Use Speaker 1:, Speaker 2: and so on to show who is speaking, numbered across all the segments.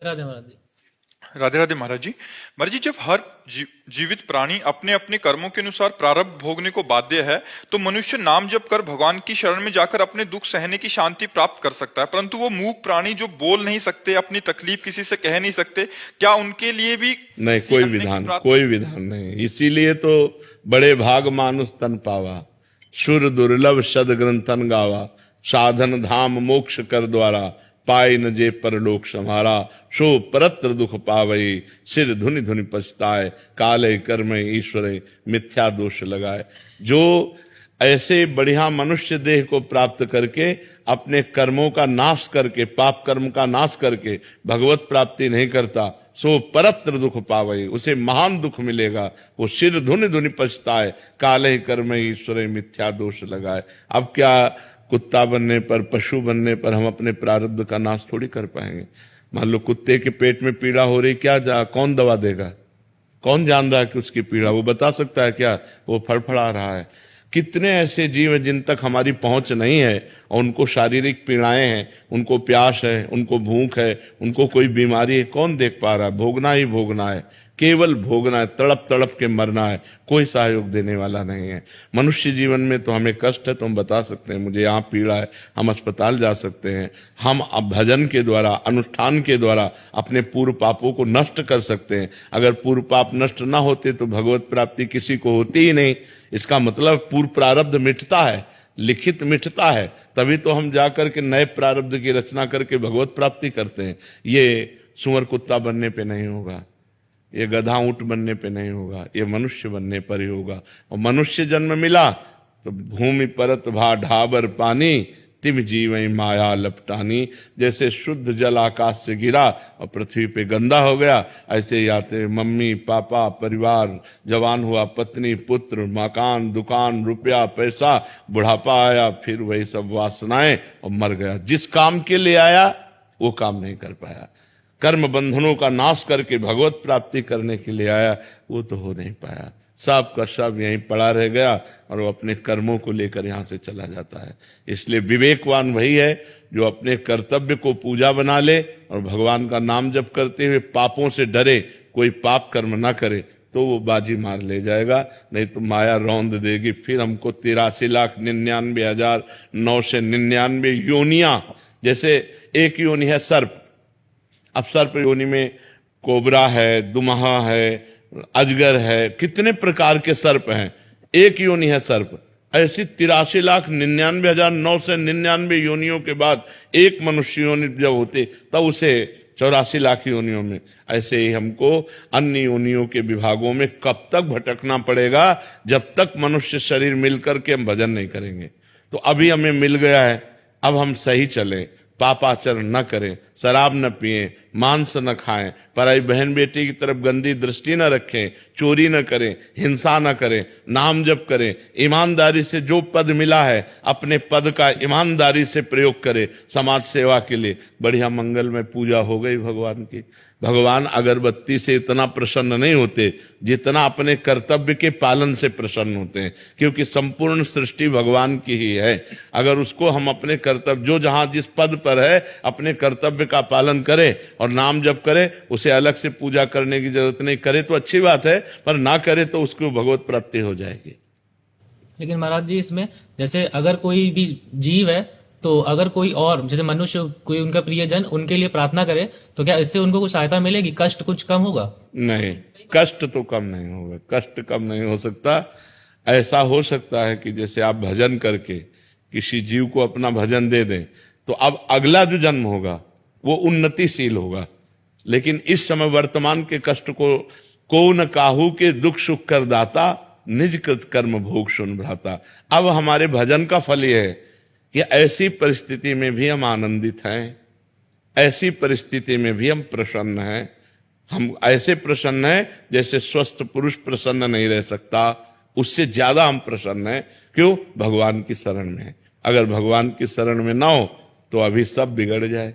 Speaker 1: राधे महाराज जी।
Speaker 2: राधे राधे महाराज जी। महाराज जी, जब हर जीवित प्राणी अपने अपने कर्मों के अनुसार प्रारब्ध भोगने को बाध्य है, तो मनुष्य नाम जप कर भगवान की शरण में जाकर अपने दुख सहने की शांति प्राप्त कर सकता है। परंतु वो मूक प्राणी जो बोल नहीं सकते, अपनी तकलीफ किसी से कह नहीं सकते, क्या उनके लिए भी
Speaker 3: नहीं? कोई विधान नहीं। इसीलिए तो बड़े भाग मानुष तन पावा, सुर दुर्लभ सद ग्रंथन गावा, साधन धाम मोक्ष कर द्वारा, पाए न जे परलोक समारा, सो परत्र दुख पावई, सिर धुनि धुनि पछताए, काले कर्म ईश्वर मिथ्या दोष लगाए। जो ऐसे बढ़िया मनुष्य देह को प्राप्त करके अपने कर्मों का नाश करके, पाप कर्म का नाश करके भगवत प्राप्ति नहीं करता, सो परत्र दुख पावई, उसे महान दुख मिलेगा। वो सिर धुनि धुनि पछताए, काले कर्म ईश्वर मिथ्या दोष लगाए। अब क्या कुत्ता बनने पर, पशु बनने पर हम अपने प्रारब्ध का नाश थोड़ी कर पाएंगे? मान लो कुत्ते के पेट में पीड़ा हो रही, कौन दवा देगा? कौन जान रहा है कि उसकी पीड़ा? वो बता सकता है क्या? वो फड़फड़ा रहा है। कितने ऐसे जीव हैं जिन तक हमारी पहुंच नहीं है और उनको शारीरिक पीड़ाएं हैं, उनको प्यास है, उनको भूख है, उनको कोई बीमारी है, कौन देख पा रहा है? भोगना ही भोगना है, केवल भोगना है, तड़प तड़प के मरना है, कोई सहयोग देने वाला नहीं है। मनुष्य जीवन में तो हमें कष्ट है तो हम बता सकते हैं मुझे यहाँ पीड़ा है, हम अस्पताल जा सकते हैं, हम अब भजन के द्वारा, अनुष्ठान के द्वारा अपने पूर्व पापों को नष्ट कर सकते हैं। अगर पूर्व पाप नष्ट ना होते तो भगवत प्राप्ति किसी को होती ही नहीं। इसका मतलब पूर्व प्रारब्ध मिटता है, लिखित मिटता है, तभी तो हम जाकर के नए प्रारब्ध की रचना करके भगवत प्राप्ति करते हैं। ये सुअर कुत्ता बनने पे नहीं होगा, ये गधा ऊंट बनने पे नहीं होगा, ये मनुष्य बनने पर ही होगा। और मनुष्य जन्म मिला तो भूमि परत भा ढाबर पानी, तिम जीवई माया लपटानी। जैसे शुद्ध जल आकाश से गिरा और पृथ्वी पे गंदा हो गया, ऐसे ही आते मम्मी पापा, परिवार, जवान हुआ पत्नी पुत्र, मकान दुकान, रुपया पैसा, बुढ़ापा आया, फिर वही सब वासनाएं और मर गया। जिस काम के लिए आया वो काम नहीं कर पाया। कर्म बंधनों का नाश करके भगवत प्राप्ति करने के लिए आया, वो तो हो नहीं पाया। सब का सब यहीं पड़ा रह गया और वो अपने कर्मों को लेकर यहाँ से चला जाता है। इसलिए विवेकवान वही है जो अपने कर्तव्य को पूजा बना ले और भगवान का नाम जप करते हुए पापों से डरे, कोई पाप कर्म ना करे, तो वो बाजी मार ले जाएगा। नहीं तो माया रौंद देगी, फिर हमको 83,99,999 योनियां। जैसे एक योनि है सर्प, अब सर्प योनि में कोबरा है, दुमहा है, अजगर है, कितने प्रकार के सर्प हैं। एक योनि है सर्प। ऐसी 83,99,999 योनियों के बाद एक मनुष्य योनि जब होते तब उसे 84 लाख योनियों में। ऐसे ही हमको अन्य योनियों के विभागों में कब तक भटकना पड़ेगा, जब तक मनुष्य शरीर मिलकर के हम भजन नहीं करेंगे। तो अभी हमें मिल गया है, अब हम सही चलें, पापाचरण न करें, शराब न पिएं, मांस न खाएं, पराई बहन बेटी की तरफ गंदी दृष्टि न रखें, चोरी न करें, हिंसा न करें, नाम जप करें, ईमानदारी से जो पद मिला है अपने पद का ईमानदारी से प्रयोग करें समाज सेवा के लिए। बढ़िया मंगल में पूजा हो गई भगवान की। भगवान अगरबत्ती से इतना प्रसन्न नहीं होते जितना अपने कर्तव्य के पालन से प्रसन्न होते हैं, क्योंकि संपूर्ण सृष्टि भगवान की ही है। अगर उसको हम अपने कर्तव्य, जो जहां जिस पद पर है, अपने कर्तव्य का पालन करे और नाम जप करे, उसे अलग से पूजा करने की जरूरत नहीं। करे तो अच्छी बात है, पर ना करे तो उसको भगवत प्राप्ति हो जाएगी।
Speaker 1: लेकिन महाराज जी, इसमें जैसे अगर कोई भी जीव है, तो अगर कोई और जैसे मनुष्य, कोई उनका प्रियजन उनके लिए प्रार्थना करे, तो क्या इससे उनको कुछ सहायता मिलेगी? कष्ट कुछ कम होगा?
Speaker 3: नहीं, कष्ट तो कम नहीं होगा, कष्ट कम नहीं हो सकता। ऐसा हो सकता है कि जैसे आप भजन करके किसी जीव को अपना भजन दे दें, तो अब अगला जो जन्म होगा वो उन्नतिशील होगा। लेकिन इस समय वर्तमान के कष्ट को न काहू के दुख सुख कर दाता, निज कृत कर्म भोग सुन भ्राता। अब हमारे भजन का फल यह है कि ऐसी परिस्थिति में भी हम आनंदित हैं, ऐसी परिस्थिति में भी हम प्रसन्न हैं। हम ऐसे प्रसन्न हैं जैसे स्वस्थ पुरुष प्रसन्न नहीं रह सकता, उससे ज्यादा हम प्रसन्न हैं। क्यों? भगवान की शरण में है। अगर भगवान की शरण में ना हो तो अभी सब बिगड़ जाए।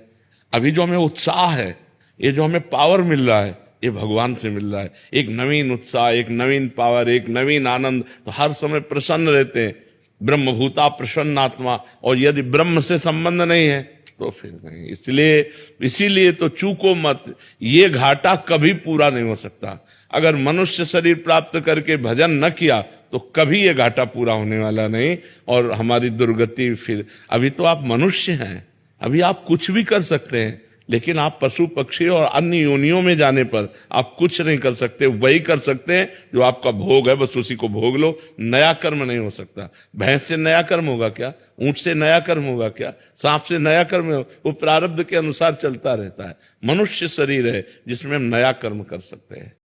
Speaker 3: अभी जो हमें उत्साह है, ये जो हमें पावर मिल रहा है, ये भगवान से मिल रहा है। एक नवीन उत्साह, एक नवीन पावर, एक नवीन आनंद, तो हर समय प्रसन्न रहते हैं। ब्रह्मभूता प्रसन्नात्मा। और यदि ब्रह्म से संबंध नहीं है तो फिर नहीं। इसीलिए तो चूको मत, ये घाटा कभी पूरा नहीं हो सकता। अगर मनुष्य शरीर प्राप्त करके भजन न किया तो कभी ये घाटा पूरा होने वाला नहीं, और हमारी दुर्गति फिर। अभी तो आप मनुष्य हैं, अभी आप कुछ भी कर सकते हैं, लेकिन आप पशु पक्षी और अन्य योनियों में जाने पर आप कुछ नहीं कर सकते। वही कर सकते हैं जो आपका भोग है, बस उसी को भोग लो। नया कर्म नहीं हो सकता। भैंस से नया कर्म होगा क्या? ऊंट से नया कर्म होगा क्या? सांप से नया कर्म होगा? वो प्रारब्ध के अनुसार चलता रहता है। मनुष्य शरीर है जिसमें हम नया कर्म कर सकते हैं।